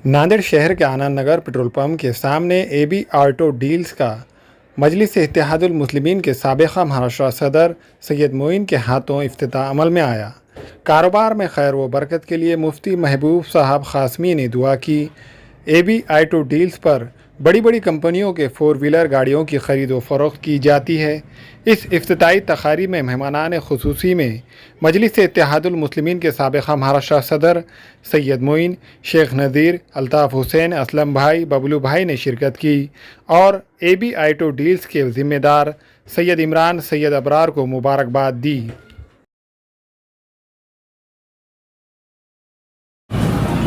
नांदेड़ शहर के Anand Nagar petrol pump के सामने एबी ऑटो डील्स का मजलिस इत्तेहादुल मुस्लिमीन के साबिक़ा महाराष्ट्र सदर सैयद मोइन के हाथों इफ्तिताह अमल में आया। कारोबार में खैर व बरकत के लिए मुफ्ती महबूब साहब क़ासमी ने दुआ की। एबी ऑटो डील्स पर बड़ी बड़ी कंपनियों के 4 व्हीलर गाड़ियों की ख़रीद व फ़रोख्त की जाती है। इस इफ्तिताई तक़ारीब में मेहमानान ख़ुसूसी में मजलिस इत्तेहादुल मुस्लिमीन के साबिक़ा महाराष्ट्र सदर सैयद मोइन, शेख नज़ीर, अल्ताफ़ हुसैन, असलम भाई, बबलू भाई ने शिरकत की और एबी ऑटो डील्स के ज़िम्मेदार सैयद इमरान, सैयद अबरार को मुबारकबाद दी।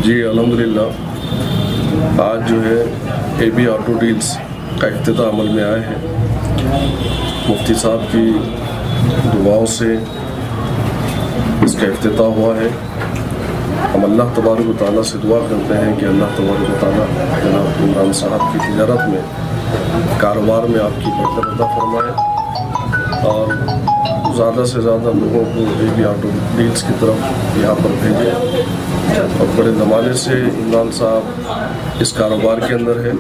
जी अल्हम्दुलिल्लाह, आज जो है एबी ऑटो डील्स का इफ्तिताह अमल में आए हैं। मुफ्ती साहब की दुआओं से इसका इफ्तिताह हुआ है। हम अल्लाह तबारक व तआला से दुआ करते हैं कि अल्लाह तबारक व तआला जनाब इमरान साहब की तिजारत में, कारोबार में आपकी बरकत अता फरमाए और ज़्यादा से ज़्यादा लोगों को एबी ऑटो डील्स की तरफ यहाँ पर भेजें। और बड़े ज़माने से इमरान साहब इस कारोबार के अंदर है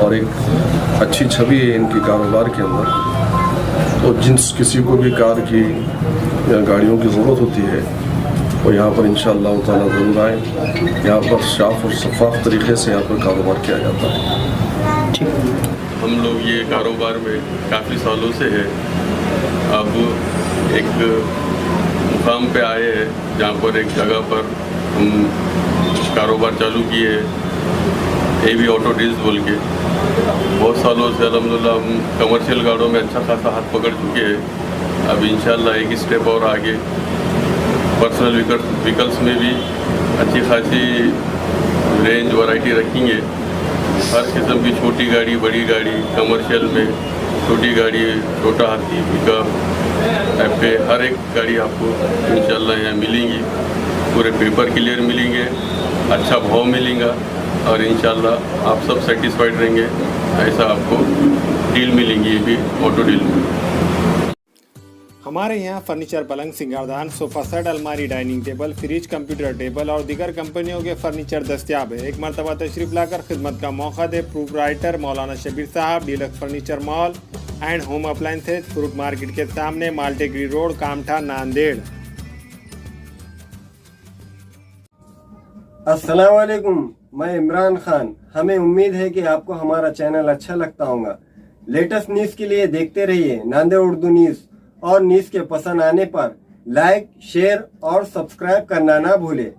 और एक अच्छी छवि है इनकी कारोबार के अंदर। तो जिस किसी को भी कार की या गाड़ियों की ज़रूरत होती है वो यहाँ पर इंशाअल्लाह ताला ज़रूर आए। यहाँ पर साफ और शफाफ तरीक़े से यहाँ पर कारोबार किया जाता है। हम लोग ये कारोबार में काफ़ी सालों से है। अब एक मुकाम पे आए हैं जहाँ पर एक जगह पर हम कारोबार चालू किए एबी ऑटो डील्स बोल के। बहुत सालों से अल्हम्दुलिल्लाह हम कमर्शियल गाड़ियों में अच्छा खासा हाथ पकड़ चुके हैं। अब इंशाल्लाह एक स्टेप और आगे पर्सनल व्हीकल्स में भी अच्छी खासी रेंज वैरायटी रखेंगे। हर किस्म की छोटी गाड़ी, बड़ी गाड़ी, कमर्शियल में छोटी गाड़ी, छोटा हाथी, पिकअप टाइप पे हर एक गाड़ी आपको इंशाल्लाह यहाँ मिलेंगी। पूरे पेपर क्लियर मिलेंगे, अच्छा भाव मिलेगा और इंशाल्लाह आप सब सेटिस्फाइड रहेंगे। ऐसा आपको डील मिलेंगी ये भी ऑटो डील में। हमारे यहाँ फर्नीचर, पलंग, सिंगारदान, सोफ़ा सेट, अलमारी, dining table, fridge, computer table और दीगर कंपनियों के फर्नीचर दस्तियाब है। एक मरतबा तशरीफ़ लाकर खिदमत का मौका दे। प्रोप्राइटर मौलाना शबीर साहब, deluxe furniture mall and home appliances, fruit market के सामने, माल्टेगरी रोड, कामठा, नांदेड़। अस्सलाम वालेकुम, मैं इमरान खान। हमें उम्मीद है कि आपको हमारा चैनल अच्छा लगता होगा। लेटेस्ट न्यूज़ के लिए देखते रहिए नांदेड़ उर्दू न्यूज़ और न्यूज़ के पसंद आने पर लाइक, शेयर और सब्सक्राइब करना ना भूले।